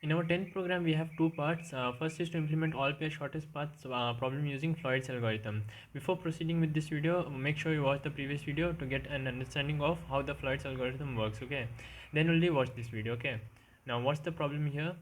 In our 10th program, we have two parts. First is to implement all pair shortest paths problem using Floyd's algorithm. Before proceeding with this video, make sure you watch the previous video to get an understanding of how the Floyd's algorithm works. Okay, then only watch this video. Okay, now what's the problem here?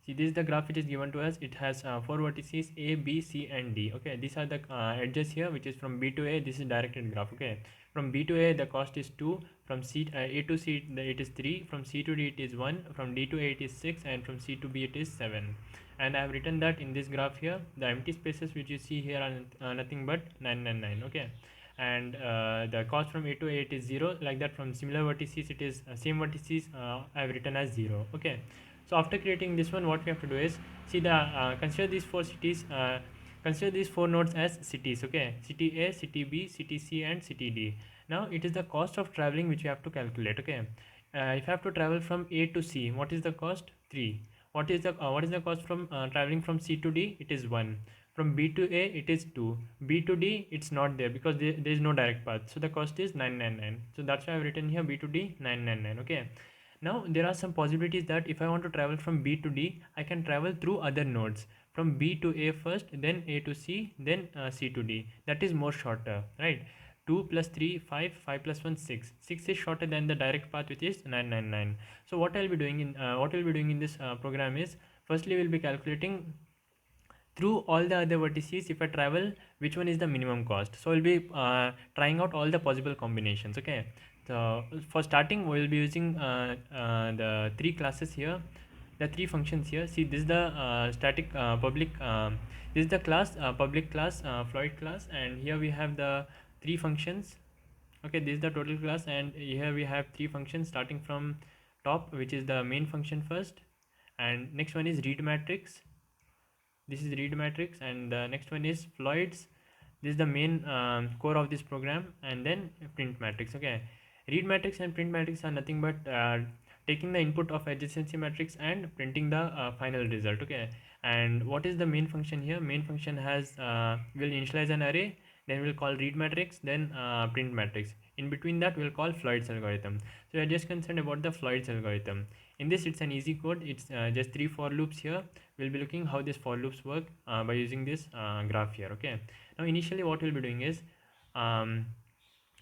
See, this is the graph which is given to us. It has four vertices A, B, C, and D. Okay, these are the edges here, which is from B to A. This is directed graph. Okay, from B to A the cost is 2. From A to C it is 3. From C to D it is 1. From D to A it is 6, and from C to B it is 7. And I have written that in this graph here, the empty spaces which you see here are nothing but 999. Okay, and the cost from A to A it is 0. Like that, from similar vertices it is same vertices I have written as 0. Okay, so after creating this one, what we have to do is see the consider these four cities. Consider these four nodes as cities. Okay, city A, city B, city C, and city D. Now it is the cost of traveling which you have to calculate. Okay, if you have to travel from A to C, what is the cost? 3. What is the cost from traveling from C to D? It is 1. From B to A it is 2. B to D it's not there because there is no direct path. So the cost is 999. So that's why I've written here B to D 999. Okay. Now there are some possibilities that if I want to travel from B to D, I can travel through other nodes. From B to A first, then A to C, then C to D. That is more shorter, right? 2 plus 3, 5, 5 plus 1, 6. 6 is shorter than the direct path, which is 999. So what I'll be doing in this program is, firstly we'll be calculating through all the other vertices. If I travel, which one is the minimum cost? So I'll be trying out all the possible combinations. Okay, so for starting we'll be using the three classes here, the three functions here. See, this is the static public this is the class public class, Floyd class, and here we have the three functions. Okay, this is the total class, and here we have three functions starting from top, which is the main function first, and next one is read matrix. This is read matrix, and the next one is Floyd's. This is the main core of this program, and then print matrix. Okay, read matrix and print matrix are nothing but taking the input of adjacency matrix and printing the final result. Okay, and what is the main function here? Main function has will initialize an array, then we'll call read matrix, then print matrix. In between that we'll call Floyd's algorithm. So we're just concerned about the Floyd's algorithm. In this, it's an easy code. It's just 3 for loops here. We'll be looking how this for loops work by using this graph here. Okay, now initially what we'll be doing is um,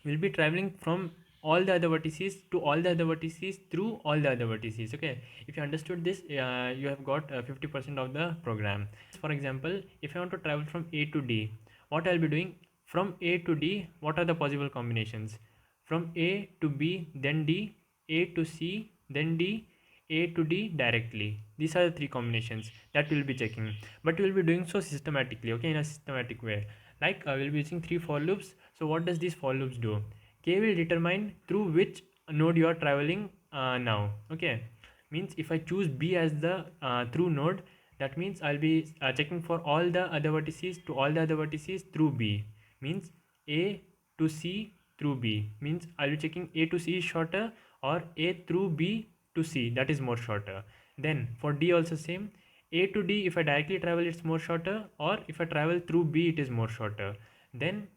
we'll be traveling from all the other vertices to all the other vertices through all the other vertices. Okay, if you understood this, you have got 50% of the program. For example, if I want to travel from A to D, what I'll be doing from A to D, what are the possible combinations? From A to B, then D, A to C, then D, A to D directly. These are the three combinations that we'll be checking, but we'll be doing so systematically. Okay, in a systematic way. Like we'll be using 3 for loops. So what does these for loops do? K will determine through which node you are traveling now. Okay, means if I choose B as the through node, that means I'll be checking for all the other vertices to all the other vertices through B. Means A to C through B. Means I'll be checking A to C is shorter, or A through B to C, that is more shorter. Then for D also same. A to D, if I directly travel it's more shorter, or if I travel through B it is more shorter. Then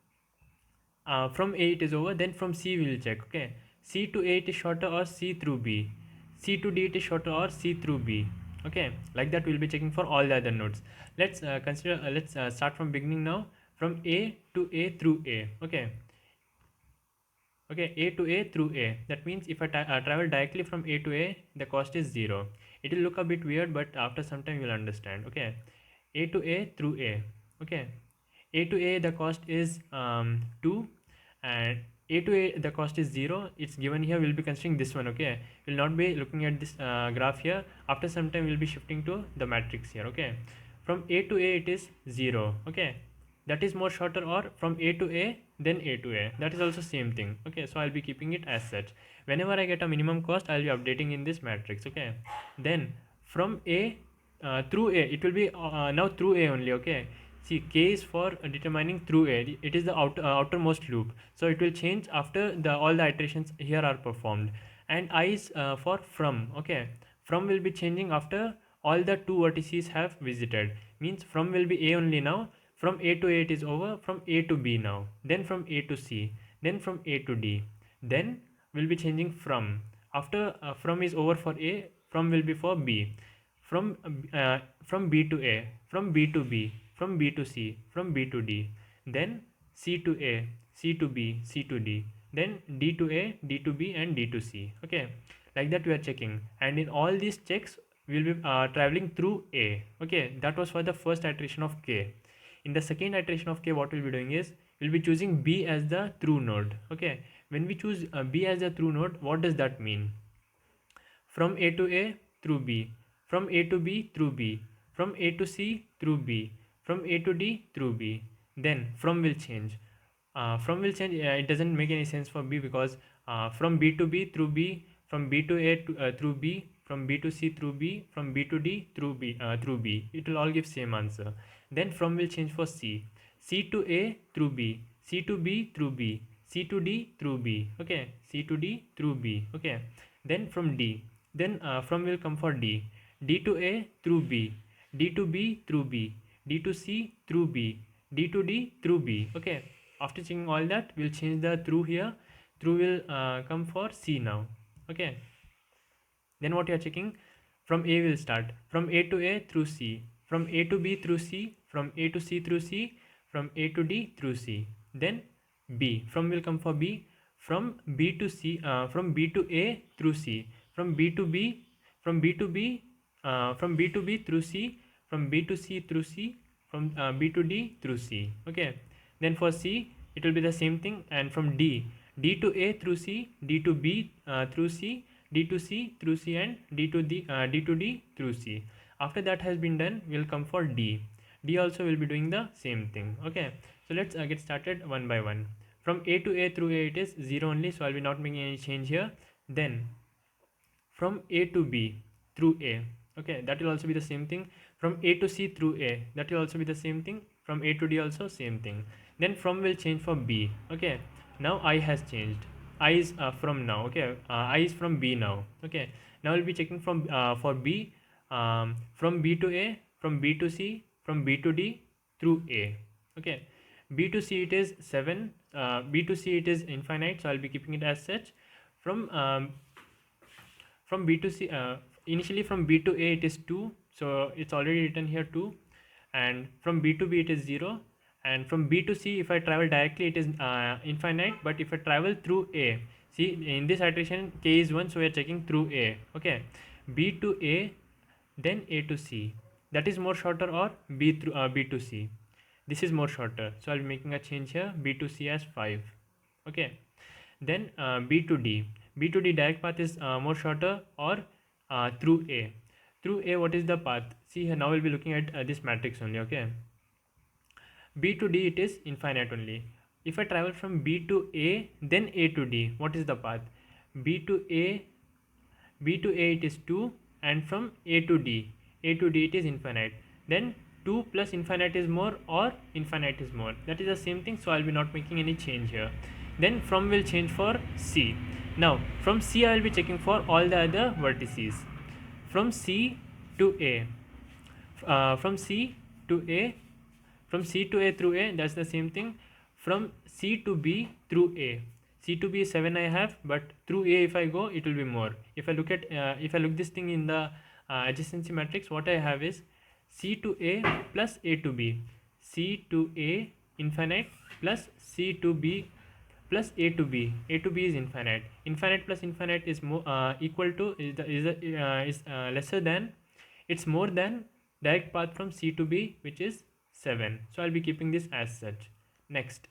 from A it is over, then from C we will check. Okay, C to A it is shorter, or C through B. C to D it is shorter, or C through B. Okay, like that we'll be checking for all the other nodes. Let's start from beginning now. From A to A through A. Okay, A to A through A. That means if I travel directly from A to A, the cost is 0. It will look a bit weird, but after some time you will understand. Okay, A to A through A. Okay, A to A the cost is 2, and A to A the cost is 0. It's given here. We'll be considering this one. Okay, we'll not be looking at this graph here. After some time we'll be shifting to the matrix here. Okay, from A to A it is 0. Okay, that is more shorter, or from A to A then A to A, that is also same thing. Okay, so I'll be keeping it as such. Whenever I get a minimum cost, I'll be updating in this matrix. Okay, then from A through A, it will be now through A only. Okay, see, K is for determining through A. It is the outermost loop, so it will change after all the iterations here are performed. And I is for from. Okay, from will be changing after all the two vertices have visited. Means from will be A only now. From A to A it is over. From A to B now. Then from A to C. Then from A to D. Then we'll be changing from. After from is over for A, from will be for B. From B to A, from B to B, from B to C, from B to D, then C to A, C to B, C to D, then D to A, D to B, and D to C. Okay, like that we are checking, and in all these checks we will be traveling through A. Okay, that was for the first iteration of K. In the second iteration of K, what we'll be doing is we'll be choosing B as the true node. Okay, when we choose B as the true node, what does that mean? From A to A through B, from A to B through B, from A to C through B, from A to D through B. Then from will change. From will change. It doesn't make any sense for B, because from B to B through B, from B to A through B, from B to C through B, from B to D through B. It will all give same answer. Then from will change for C. C to A through B, C to B through B, C to D through B. Okay, C to D through B. Okay. Then from D. Then from will come for D. D to A through B, D to B through B, D to C through B, D to D through B. Okay. After checking all that, we'll change the through here. Through will come for C now. Okay. Then what you are checking? From A will start. From A to A through C. From A to B through C. From A to C through C. From A to D through C. Then B. From will come for B. From B to C. From B to A through C. From B to B. From B to B. From B to B through C. From B to C through C. From B to D through C. Okay. Then for C, it will be the same thing. And from D. D to A through C. D to B through C. D to C through C, and D to D through C. After that has been done, we'll come for D. D also will be doing the same thing. Okay, so let's get started one by one. From A to A through A, it is 0 only, so I'll be not making any change here. Then from A to B through A, okay, that will also be the same thing. From A to C through A, that will also be the same thing. From A to D also same thing. Then from will change for B. Okay, now I has changed. I is from now. Okay, I is from B now. Okay, now we'll be checking from for B, from B to A, from B to C, from B to D through A. Okay, B to C it is 7, B to C it is infinite, so I'll be keeping it as such. From B to C, initially from B to A it is 2, so it's already written here 2, and from B to B it is 0. And from B to C, if I travel directly, it is infinite. But if I travel through A, see in this iteration K is 1, so we are checking through A. Okay, B to A, then A to C. That is more shorter, or B through B to C. This is more shorter, so I'll be making a change here. B to C as 5. Okay, then B to D. B to D direct path is more shorter, or through A. Through A, what is the path? See here, now we'll be looking at this matrix only. Okay. B to D it is infinite only. If I travel from B to A, then A to D, what is the path? B to A it is 2, and from A to D it is infinite. Then 2 plus infinite is more, or infinite is more. That is the same thing, so I'll be not making any change here. Then from will change for C. Now from C I will be checking for all the other vertices. From C to A, from C to A, from C to A through A, that's the same thing. From C to B through A, C to B is 7 I have, but through A if I go, it will be more. If I look at this thing in the adjacency matrix, what I have is C to A plus A to B, C to A infinite plus C to B plus A to B. A to B is infinite. Infinite plus infinite is more equal to is lesser than, it's more than direct path from C to B, which is 7. So I'll be keeping this as such. Next,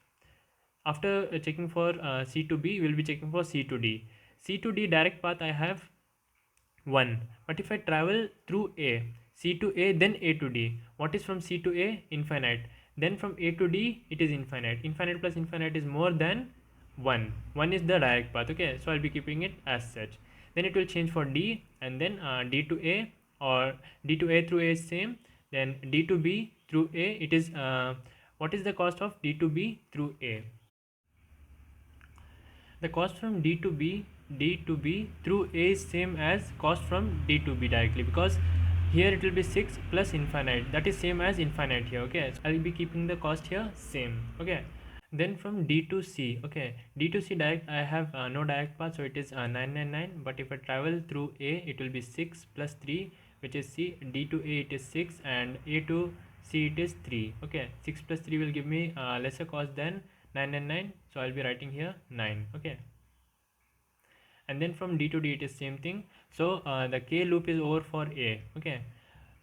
after checking for C to B, we'll be checking for C to D. C to D direct path I have 1, but if I travel through A, C to A, then A to D, what is from C to A? Infinite. Then from A to D, it is infinite. Infinite plus infinite is more than 1. 1 is the direct path. Okay, so I'll be keeping it as such. Then it will change for D, and then D to A, or D to A through A is same. Then D to B through A, it is what is the cost of D to B through A? The cost from D to B through A is same as cost from D to B directly, because here it will be 6 plus infinite, that is same as infinite here. Okay, so I will be keeping the cost here same. Okay, Then from D to C, okay, D to C direct, I have no direct path, so it is 999. But if I travel through A, it will be 6 plus 3, which is C. D to A, it is 6, and A to C, it is 3. Okay, 6 plus 3 will give me lesser cost than 999, so I'll be writing here 9. Okay, and then from D to D, it is same thing. So the K loop is over for A. Okay,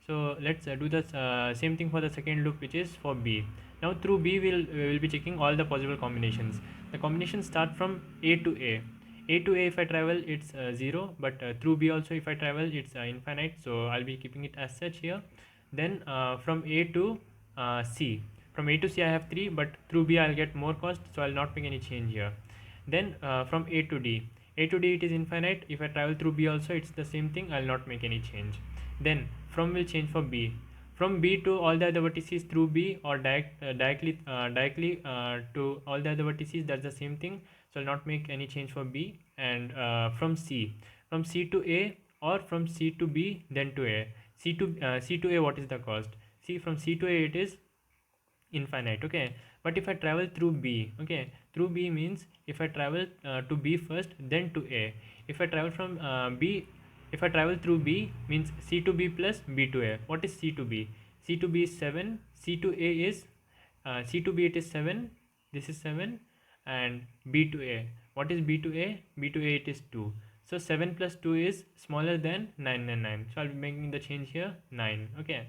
so let's do the same thing for the second loop, which is for B. Now through B we will be checking all the possible combinations. The combinations start from A to A. A to A, if I travel, it's 0, but through B also if I travel, it's infinite, so I'll be keeping it as such here. Then from A to C, from A to C I have 3, but through B I'll get more cost, so I'll not make any change here. Then from A to D, A to D, it is infinite. If I travel through B also, it's the same thing, I'll not make any change. Then from will change for B, from B to all the other vertices through B, or directly to all the other vertices, that's the same thing, so I'll not make any change for B. And from C to A, or from C to B then to A. C to A, what is the cost? See, from C to A it is infinite. Okay, but if I travel through B, okay, through B means if I travel to B first then to A. If I travel from B, if I travel through B means C to B plus B to A. What is C to B? C to B is 7, C to A is C to B, it is 7, this is 7. And B to A, what is B to A? B to A, it is 2. So 7 plus 2 is smaller than 999, so I'll be making the change here 9. Okay,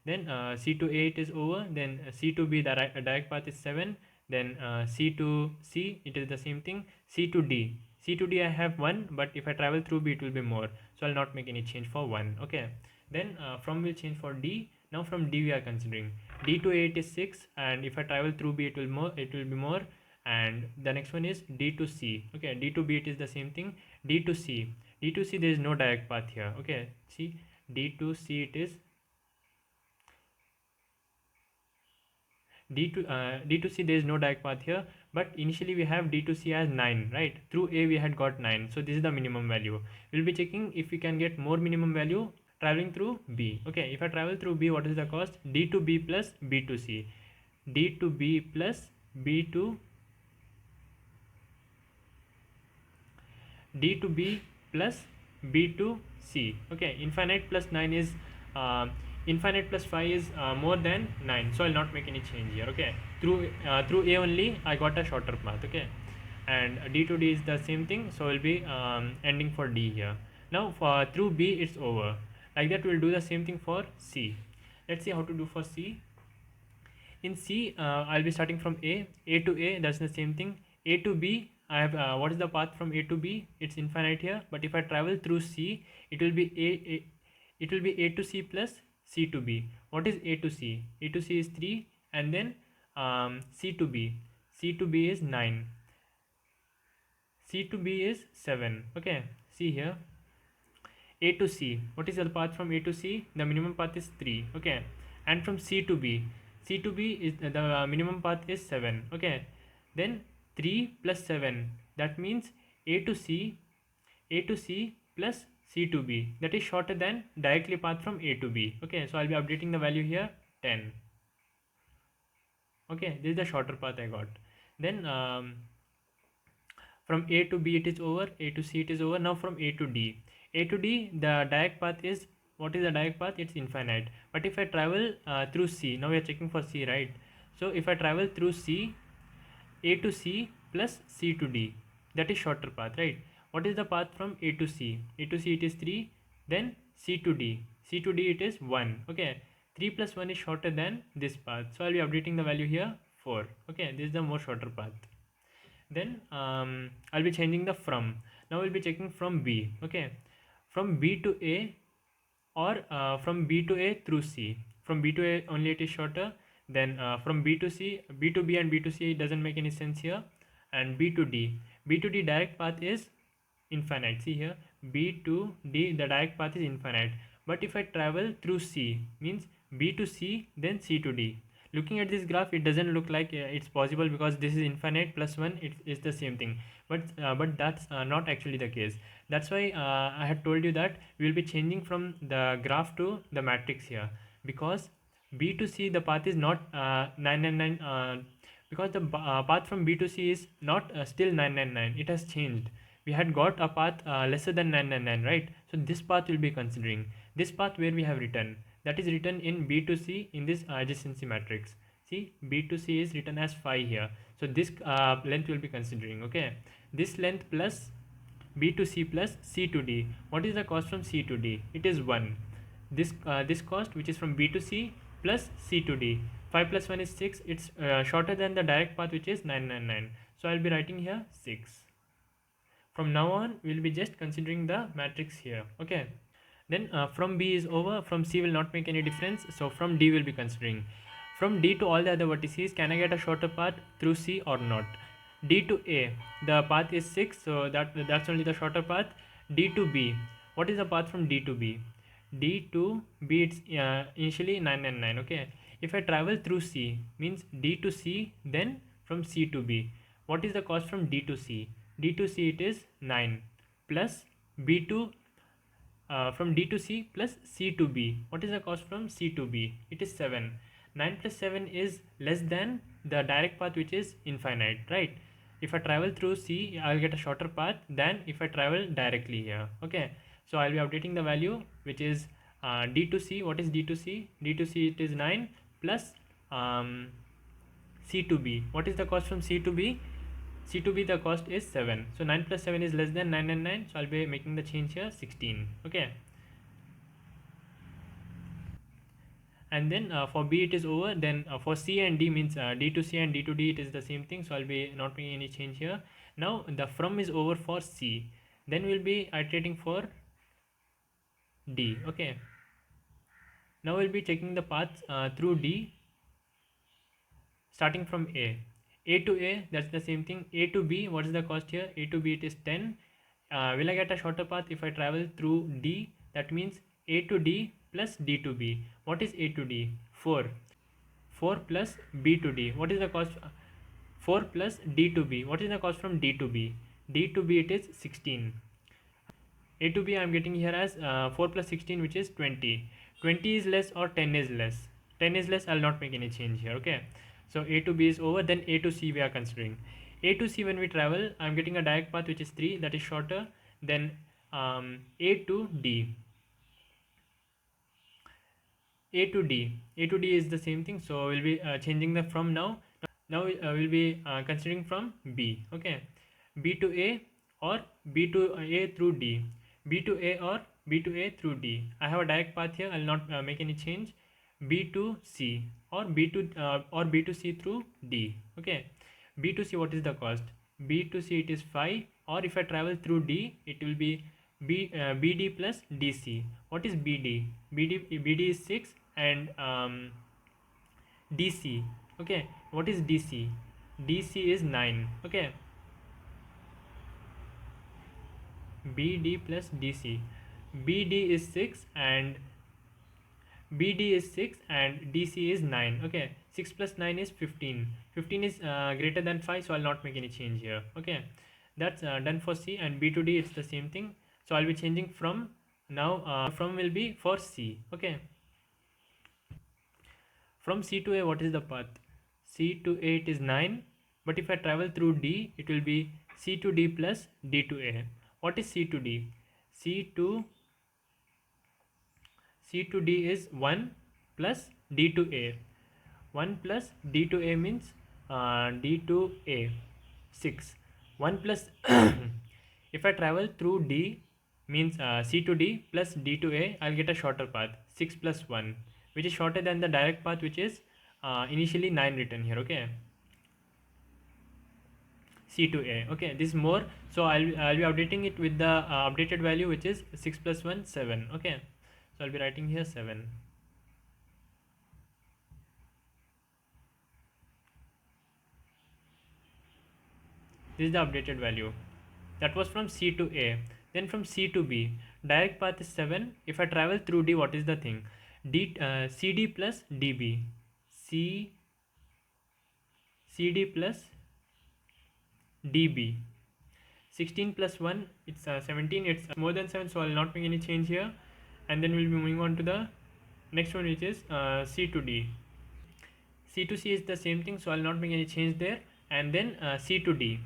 then C to A, it is over. Then C to B, the direct path is 7. Then C to C, it is the same thing. C to D, C to D I have 1, but if I travel through B it will be more, so I'll not make any change for 1. Okay, then from will change for D. Now from D we are considering D to A, it is 6, and if I travel through B it will be more. And the next one is D to C. Okay, D to B, it is the same thing. D to C, D to C, there is no direct path here. Okay, see, D to C, it is D to C, there is no direct path here, but initially we have D to C as 9, right? Through A we had got 9, so this is the minimum value. We'll be checking if we can get more minimum value traveling through B. Okay, if I travel through B, what is the cost? D to B plus B to C. D to B plus B to D to B plus B to C. Okay, infinite plus 9 is infinite plus 5 is more than 9, so I'll not make any change here. Okay, through A only I got a shorter path. Okay, and D to D is the same thing, so we'll be ending for D here. Now for through B it's over. Like that we'll do the same thing for C. Let's see how to do for C. In C, I'll be starting from A to A, that's the same thing. A to B, I have what is the path from A to B? It's infinite here, but if I travel through C, it will be it will be A to C plus C to B. What is A to C? A to C is 3, and then C to B. C to B is 9. C to B is 7. Okay, see here. A to C, what is the path from A to C? The minimum path is 3. Okay, and from C to B, C to B is the minimum path is 7. Okay, then 3 plus 7, that means A to C plus C to B, that is shorter than directly path from A to B. Okay, so I'll be updating the value here 10. Okay, this is the shorter path I got. Then from A to B it is over, A to C it is over. Now from A to D, the direct path is, what is the direct path? It's infinite. But if I travel through C, now we are checking for C, right? So if I travel through C, A to C plus C to D, that is shorter path, right? What is the path from A to C? A to C it is 3, then C to D, it is 1. Okay, 3 plus 1 is shorter than this path, so I'll be updating the value here 4. Okay, this is the more shorter path. Then I'll be changing the from. Now we'll be checking from B. Okay, from B to A, or from B to A through C. From B to A only it is shorter. Then from B to C, B to B and B to C doesn't make any sense here. And B to D, direct path is infinite. See here, B to D, the direct path is infinite. But if I travel through C, means B to C then C to D. Looking at this graph, it doesn't look like it's possible, because this is infinite plus 1, it's the same thing. But that's not actually the case. That's why I had told you that we will be changing from the graph to the matrix here, because B to C, the path is not 999, because the path from B to C is not still 999. It has changed. We had got a path lesser than 999, right? So this path will be considering this path where we have written, that is written in B to C in this adjacency matrix. See, B to C is written as 5 here. So this length will be considering. Okay, this length plus B to C plus C to D. What is the cost from C to D? It is 1. This cost, which is from B to C plus C to D. 5 plus 1 is 6. It's shorter than the direct path, which is 999. So I'll be writing here 6. From now on, we'll be just considering the matrix here. Okay. Then from B is over. From C will not make any difference. So from D will be considering. From D to all the other vertices, can I get a shorter path through C or not? D to A, the path is 6, so that's only the shorter path. D to B, what is the path from D to B? D to B, it's initially 999. Okay, if I travel through C, means D to C, then from C to B. What is the cost from D to C? D to C, it is 9 plus B to from D to C plus C to B. What is the cost from C to B? It is 7. 9 plus 7 is less than the direct path, which is infinite, right? If I travel through C, I'll get a shorter path than if I travel directly here. Okay, so I'll be updating the value, which is D to C. What is D to C? D to C, it is 9 plus C to B. What is the cost from C to B? C to B, the cost is 7. So 9 plus 7 is less than 999. So I'll be making the change here 16. Okay. And then for B it is over. Then for C and D, means D to C and D to D, it is the same thing. So I'll be not making any change here. Now the from is over for C. Then we'll be iterating for D. Okay. Now we'll be checking the paths through D, starting from A. A to A, that's the same thing. A to B, what is the cost here? A to B, it is 10. Will I get a shorter path if I travel through D? That means A to D plus D to B. What is A to D? 4. 4 plus B to D. What is the cost? 4 plus D to B. What is the cost from D to B? D to B, it is 16. A to B, I am getting here as 4 plus 16, which is 20. 20 is less or 10 is less? 10 is less, I'll not make any change here. Okay. So A to B is over. Then A to C we are considering. A to C, when we travel, I'm getting a direct path, which is 3. That is shorter. Then A to D. A to D. A to D is the same thing. So we'll be changing the from now. Now we'll be considering from B. Okay. B to A or B to A through D. B to A or B to A through D. I have a direct path here. I'll not make any change. B to C or B to C through D. Okay. B to C, what is the cost? B to C, it is 5. Or if I travel through D, it will be BD plus DC. What is BD? BD is 6 and DC. Okay. What is DC? DC is 9. Okay. BD plus DC. BD is 6 and BD is 6 and DC is 9. Okay, 6 plus 9 is 15. 15 is greater than 5, so I'll not make any change here. Okay, that's done for C. And B to D, it's the same thing. So I'll be changing from now. From will be for C. Okay, from C to A, what is the path? C to A, it is 9. But if I travel through D, it will be C to D plus D to A. What is C to D? C to D is 1 plus D to A. 1 plus D to A means D to A 6. 1 plus if I travel through D, means C to D plus D to A, I'll get a shorter path, 6 plus 1, which is shorter than the direct path, which is initially 9 written here. Okay, C to A. Okay, this is more, so I'll be updating it with the updated value, which is 6 plus 1 7. Okay, so I'll be writing here 7. This is the updated value. That was from C to A. Then from C to B, direct path is 7. If I travel through D, what is the thing? CD plus DB. CD plus DB. 16 plus 1, it's 17. It's more than 7, so I'll not make any change here. And then we'll be moving on to the next one, which is C to D. C to C is the same thing, so I'll not make any change there. And then C to D.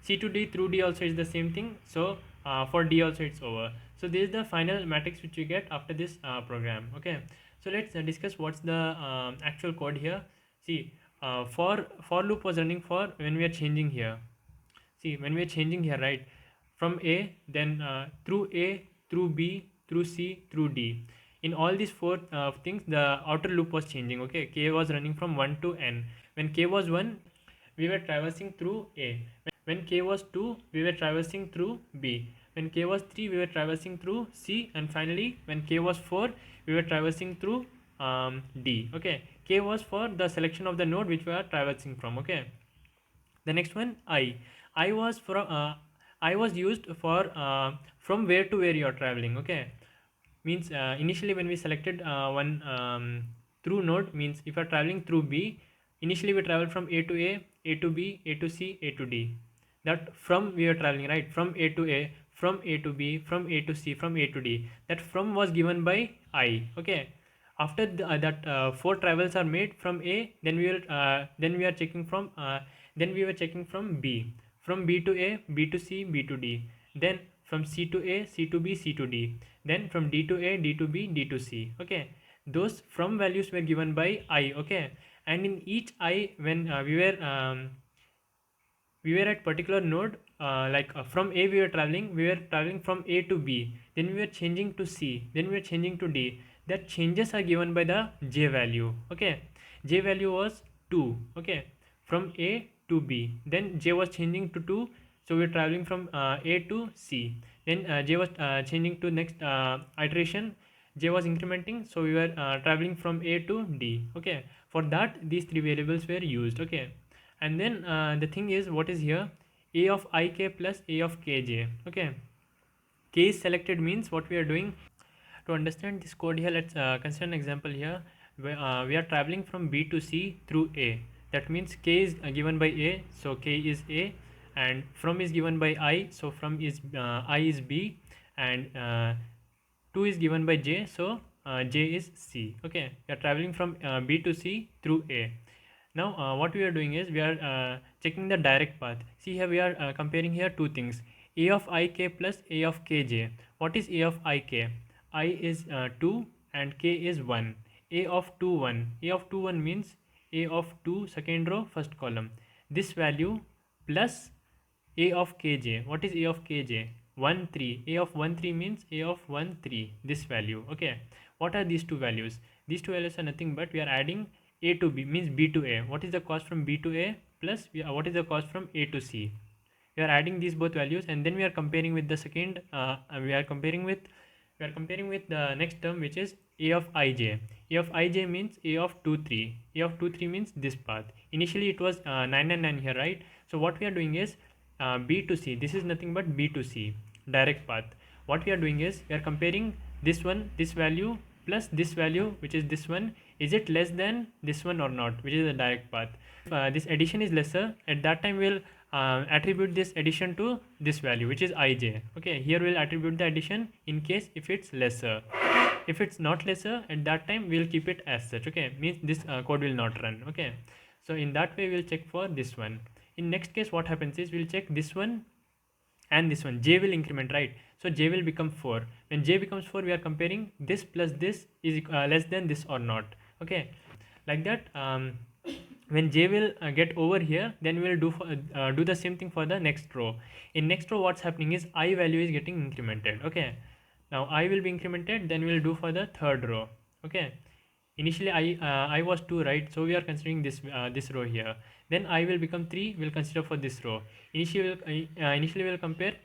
C to D through D also is the same thing, so for D also it's over. So this is the final matrix which you get after this program. Okay, so let's discuss what's the actual code here. See, for loop was running for when we are changing here. See, when we are changing here, right, from A, then through A, through B, through C, through D. In all these four things, the outer loop was changing. Okay, K was running from 1 to N. When K was 1, we were traversing through A. When K was 2, we were traversing through B. When K was 3, we were traversing through C. And finally, when K was 4, we were traversing through D. Okay, K was for the selection of the node which we are traversing from. Okay, the next one, I was for I was used for from where to where you are traveling. Okay, means initially when we selected one through node, means if you are traveling through B, initially we travel from A to B, A to C, A to D. That from we are traveling, right, from A to A, from A to B, from A to C, from A to D. That from was given by I. Okay, after that four travels are made from A, then we are checking from then we were checking from B, from B to A, B to C, B to D, then from C to A, C to B, C to D, then from D to A, D to B, D to C. Okay, those from values were given by I. Okay, and in each I, when we were at particular node, from A we were traveling from A to B, then we were changing to C, then we were changing to D. That changes are given by the J value. Okay, J value was 2. Okay, from A to B, then J was changing to 2, so we are traveling from A to C. Then J was changing to next iteration, J was incrementing, so we were traveling from A to D. Okay, for that these three variables were used. Okay, and then the thing is, what is here, A of ik plus A of kj. Okay, K is selected means what we are doing. To understand this code here, let's consider an example here where we are traveling from B to C through A. That means K is given by A, so K is A, and from is given by I, so from is I is B, and 2 is given by J, so J is C. Okay, we are traveling from B to C through A. Now what we are doing is we are checking the direct path. See here we are comparing here two things, A of ik plus A of kj. What is A of ik? I is 2 and k is 1. A of 2 1. A of 2 1 means A of 2 second row first column. This value plus A of kj. What is A of kj? 1 3. A of 1 3 means A of 1 3. This value. Okay. What are these two values? These two values are nothing but we are adding A to B, means B to A. What is the cost from B to A plus what is the cost from A to C? We are adding these both values, and then we are comparing with the second. We are comparing with the next term, which is A of ij. A of ij means A of 2 3. A of 2 3 means this path. Initially it was 9 and 9 here, right? So what we are doing is B to C. This is nothing but B to C direct path. What we are doing is we are comparing this one, this value plus this value, which is this one. Is it less than this one or not, which is the direct path? If this addition is lesser, at that time we'll attribute this addition to this value, which is ij. Okay, here we'll attribute the addition in case if it's lesser. If it's not lesser, at that time we'll keep it as such. Okay, means this code will not run. Okay, so in that way we'll check for this one. In next case, what happens is we'll check this one and this one. J will increment, right? So J will become 4. When J becomes 4, we are comparing this plus this is less than this or not. Okay, like that. When J will get over here, then we will do the same thing for the next row. In next row, what's happening is I value is getting incremented. Okay, now I will be incremented, then we will do for the third row. Okay, initially I was 2, right? So we are considering this row here. Then I will become 3, we'll consider for this row. Initially we'll compare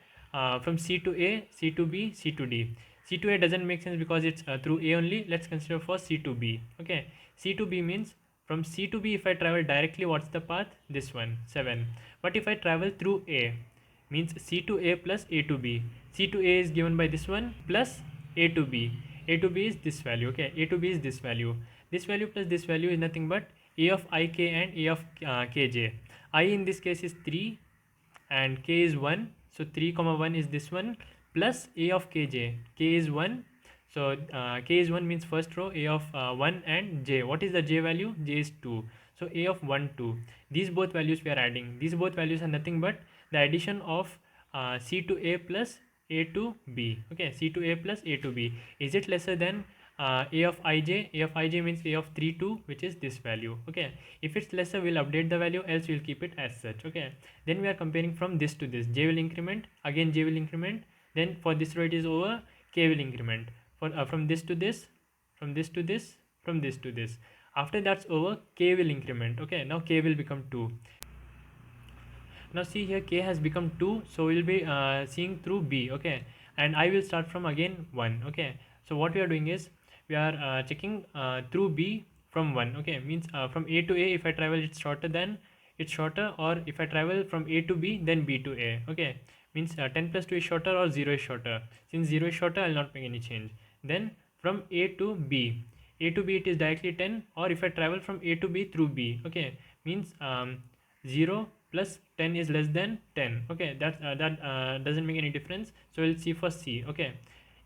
from C to A, C to B, C to D. C to A doesn't make sense because it's through A only. Let's consider for C to B. Okay, C to B means from C to B, if I travel directly, what's the path? This one, 7. But if I travel through A, means C to A plus A to B. C to A is given by this one plus A to B. A to B is this value. Okay, A to B is this value. This value plus this value is nothing but A of ik and A of kj. I in this case is 3 and k is 1. So 3 comma 1 is this one plus A of kj. K is 1. So k is 1 means first row, A of 1 and j. What is the j value? J is 2. So a of 1 2, these both values we are adding. These both values are nothing but the addition of c to a plus a to b. Okay, c to a plus a to b. Is it lesser than a of ij? A of ij means a of 3 2, which is this value. Okay, if it's lesser, we'll update the value, else we'll keep it as such. Okay, then we are comparing from this to this. J will increment, again j will increment, then for this row it is over, k will increment for from this to this, from this to this, from this to this. After that's over, k will increment. Okay, now k will become 2. Now see here, k has become 2, so we'll be seeing through b. Okay, and I will start from again 1. Okay, so what we are doing is we are checking through b from 1. Okay, means from a to a, if I travel, it's shorter than, it's shorter, or if I travel from a to b, then b to a. Okay, means 10 plus 2 is shorter or 0 is shorter. Since 0 is shorter, I'll not make any change. Then from a to b, a to b it is directly 10, or if I travel from a to b through b. Okay, means 0 plus 10 is less than 10. Okay, that doesn't make any difference, so we'll see for c. Okay,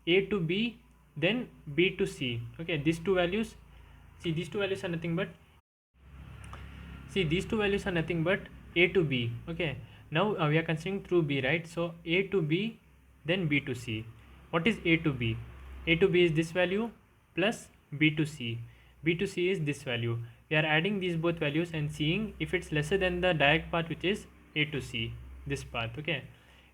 a to b, then b to c. Okay, these two values, see these two values are nothing but, see these two values are nothing but a to b. Okay, now we are considering through b, right? So a to b, then b to c. What is a to b? A to b is this value plus b to c. B to c is this value. We are adding these both values and seeing if it's lesser than the direct path, which is a to c, this path. Okay,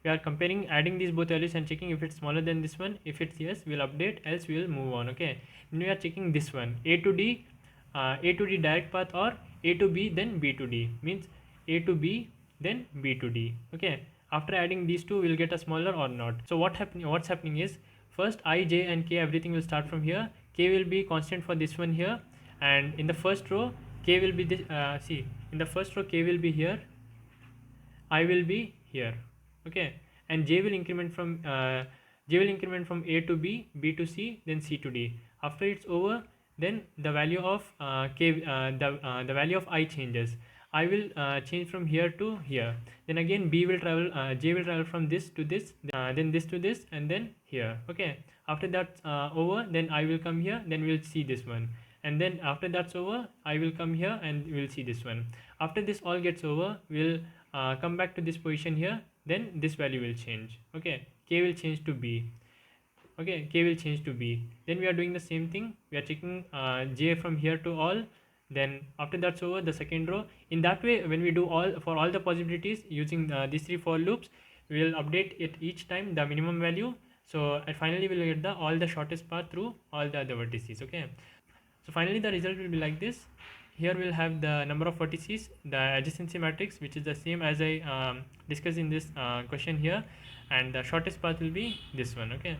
we are comparing, adding these both values and checking if it's smaller than this one. If it's yes, we'll update, else we will move on. Okay, then we are checking this one, a to d, a to d direct path, or a to b then b to d, means a to b then b to d. Okay, after adding these two, we'll get a smaller or not. So what's happening is, first I, j and k, everything will start from here. K will be constant for this one here, and in the first row k will be this, see in the first row k will be here, I will be here. Okay, and j will increment from a to b, b to c, then c to d. After it's over, then the value of the value of I changes. I will change from here to here. Then again b will travel, j will travel from this to this, then this to this, and then here. Okay, after that's over, then I will come here, then we'll see this one, and then after that's over, I will come here and we'll see this one. After this all gets over, we'll come back to this position here, then this value will change. Okay, k will change to b. Okay, k will change to b. Then we are doing the same thing, we are checking j from here to all. Then after that's over, the second row. In that way, when we do all for all the possibilities using these 3 for loops, we will update it each time the minimum value. So finally we'll get the all the shortest path through all the other vertices. Okay, so finally the result will be like this. Here we'll have the number of vertices, the adjacency matrix, which is the same as I discussed in this question here, and the shortest path will be this one. Okay.